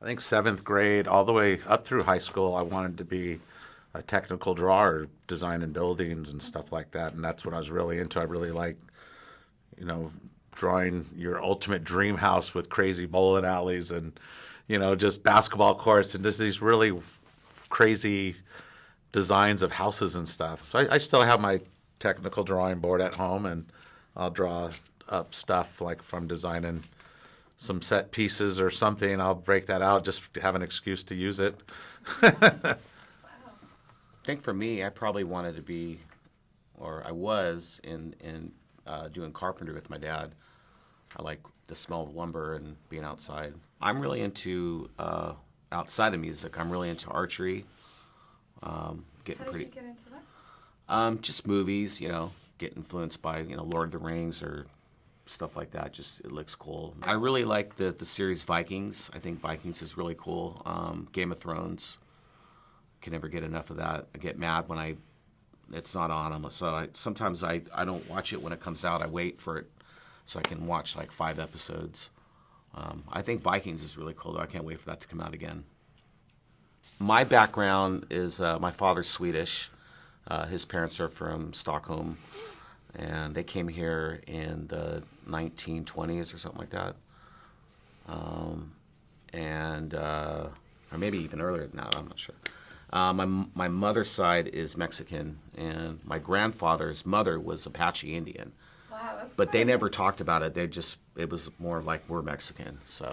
I think seventh grade, all the way up through high school, I wanted to be a technical drawer, designing buildings and stuff like that. And that's what I was really into. I really like, you know, drawing your ultimate dream house with crazy bowling alleys and, just basketball courts and just these really crazy designs of houses and stuff. So I still have my technical drawing board at home, and I'll draw up stuff like from designing some set pieces or something. I'll break that out just to have an excuse to use it. I think for me, I probably wanted to be, or I was in doing carpentry with my dad. I like the smell of lumber and being outside. I'm really into outside of music. I'm really into archery. Getting How did pretty. you get into that? Just movies, get influenced by Lord of the Rings or stuff like that. Just it looks cool. I really like the series Vikings. I think Vikings is really cool. Game of Thrones. Can never get enough of that. I get mad when it's not on. So sometimes I don't watch it when it comes out. I wait for it so I can watch like 5 episodes. I think Vikings is really cool, though. I can't wait for that to come out again. My background is my father's Swedish. His parents are from Stockholm, and they came here in the 1920s or something like that. Or maybe even earlier than that, I'm not sure. My mother's side is Mexican, and my grandfather's mother was Apache Indian. Wow, that's But they kind never talked about it. It was more like we're Mexican. So,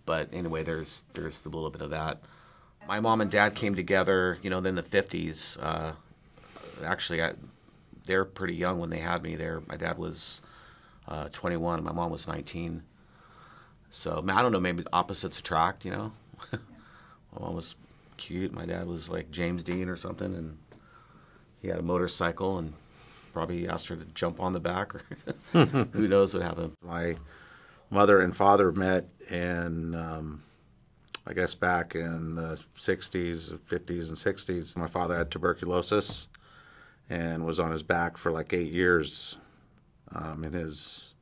but anyway, there's a little bit of that. My mom and dad came together, in the 50s. Actually, they're pretty young when they had me there. My dad was 21, and my mom was 19. So, I don't know, maybe opposites attract, My mom was cute. My dad was like James Dean or something, and he had a motorcycle and probably asked her to jump on the back, or who knows what happened. My mother and father met in, I guess, back in the 60s, 50s, and 60s. My father had tuberculosis and was on his back for like 8 years, in his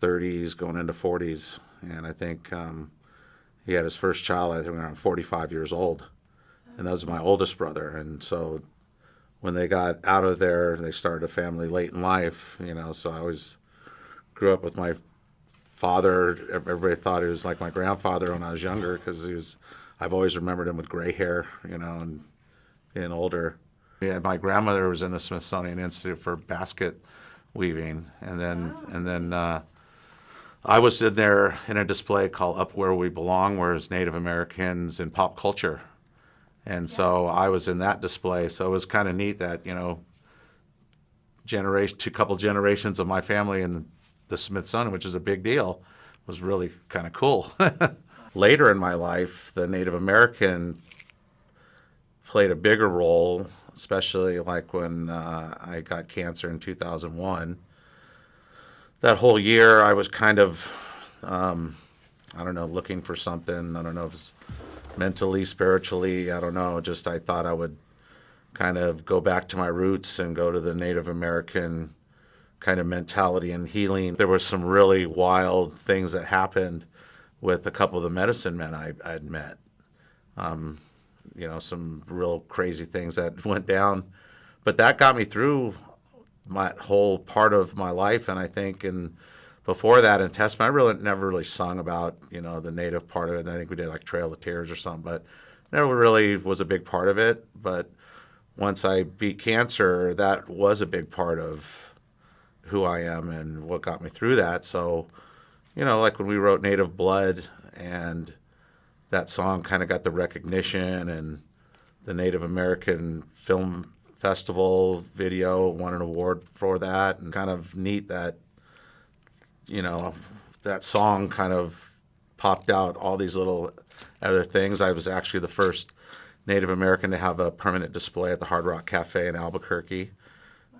30s, going into 40s. And I think he had his first child, I think, around 45 years old. And that was my oldest brother. And so when they got out of there, they started a family late in life, so I always grew up with my father. Everybody thought he was like my grandfather when I was younger, because I've always remembered him with gray hair, and being older. Yeah, my grandmother was in the Smithsonian Institute for basket weaving, and then I was in there in a display called Up Where We Belong, where it's Native Americans in pop culture. And so I was in that display. So it was kind of neat that, couple generations of my family in the Smithsonian, which is a big deal, was really kind of cool. Later in my life, the Native American played a bigger role, especially like when I got cancer in 2001. That whole year I was kind of, looking for something. I don't know if it's mentally, spiritually, I don't know. Just I thought I would kind of go back to my roots and go to the Native American kind of mentality and healing. There were some really wild things that happened with a couple of the medicine men I'd met. Some real crazy things that went down. But that got me through my whole part of my life, and I think before that in Testament, I never really sung about, the Native part of it. And I think we did like Trail of Tears or something, but never really was a big part of it. But once I beat cancer, that was a big part of who I am and what got me through that. So, like when we wrote Native Blood, and that song kind of got the recognition, and the Native American Film Festival video won an award for that, and kind of neat that that song kind of popped out all these little other things. I was actually the first Native American to have a permanent display at the Hard Rock Cafe in Albuquerque,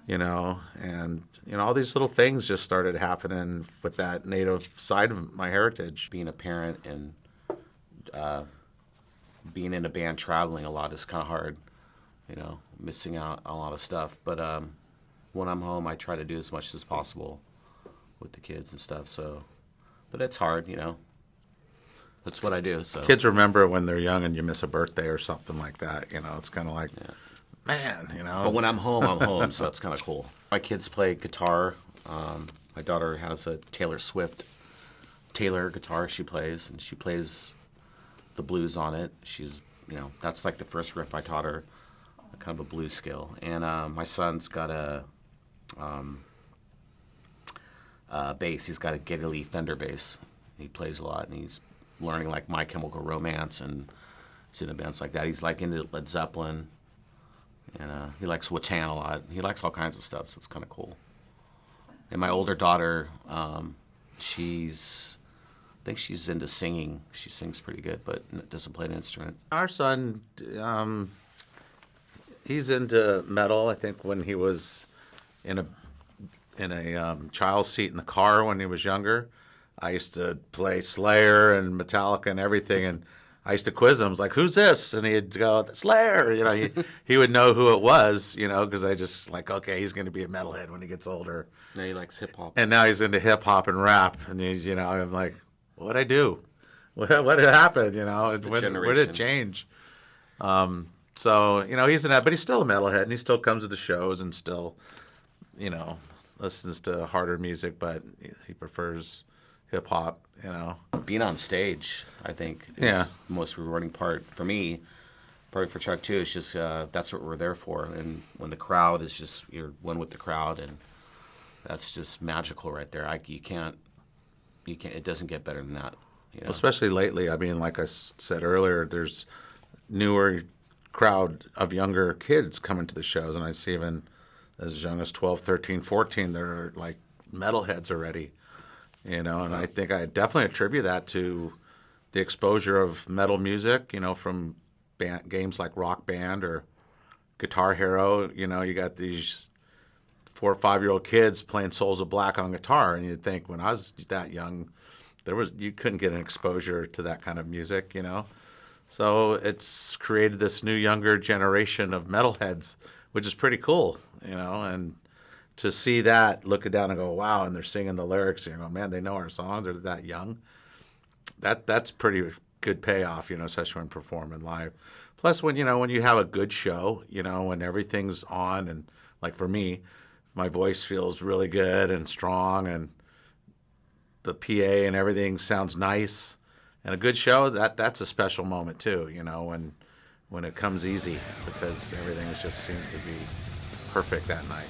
and all these little things just started happening with that Native side of my heritage. Being a parent and being in a band traveling a lot is kind of hard, missing out on a lot of stuff. But when I'm home, I try to do as much as possible with the kids and stuff. So, but it's hard, That's what I do. So Kids remember when they're young and you miss a birthday or something like that. You know, it's kind of like, man, you know. But when I'm home, I'm home, so it's kind of cool. My kids play guitar. My daughter has a Taylor Swift Taylor guitar she plays, and she plays the blues on it. She's, you know, that's like the first riff I taught her, kind of a blues scale. And my son's got a bass. He's got a Geddy Lee Fender bass. He plays a lot, and he's learning like My Chemical Romance, and he's in bands like that. He's like into Led Zeppelin, and he likes Watan a lot. He likes all kinds of stuff, so it's kind of cool. And my older daughter, I think she's into singing. She sings pretty good, but doesn't play an instrument. Our son, he's into metal. I think when he was in a child seat in the car when he was younger, I used to play Slayer and Metallica and everything, and I used to quiz him. I was like, "Who's this?" And he'd go, "Slayer." You know, he would know who it was. You know, because I just like, okay, he's going to be a metalhead when he gets older. Now he likes hip hop. And now he's into hip hop and rap, and he's, you know, I'm like, what'd I do? What had happened? You know, where did it change? So you know, he's in that, but he's still a metalhead, and he still comes to the shows and still, you know, listens to harder music, but he prefers hip hop. You know, being on stage, I think, is the most rewarding part for me. Probably for Chuck too. It's just that's what we're there for, and when the crowd is just, you're one with the crowd, and that's just magical right there. You can't. It doesn't get better than that. You know? Especially lately. I mean, like I said earlier, there's newer crowd of younger kids coming to the shows, and I see even as young as 12, 13, 14, they're like metalheads already. You know, and I think I definitely attribute that to the exposure of metal music, you know, from games like Rock Band or Guitar Hero. You know, you got these 4 or 5-year-old kids playing Souls of Black on guitar, and you'd think when I was that young, you couldn't get an exposure to that kind of music, you know. So it's created this new younger generation of metalheads, which is pretty cool, you know, and to see that, look it down and go, wow, and they're singing the lyrics, and you go, man, they know our songs, they're that young. That's pretty good payoff, you know, especially when performing live. Plus, when you have a good show, you know, when everything's on, and like for me, my voice feels really good and strong, and the PA and everything sounds nice, and a good show, that's a special moment too, you know, when it comes easy, because everything just seems to be perfect that night.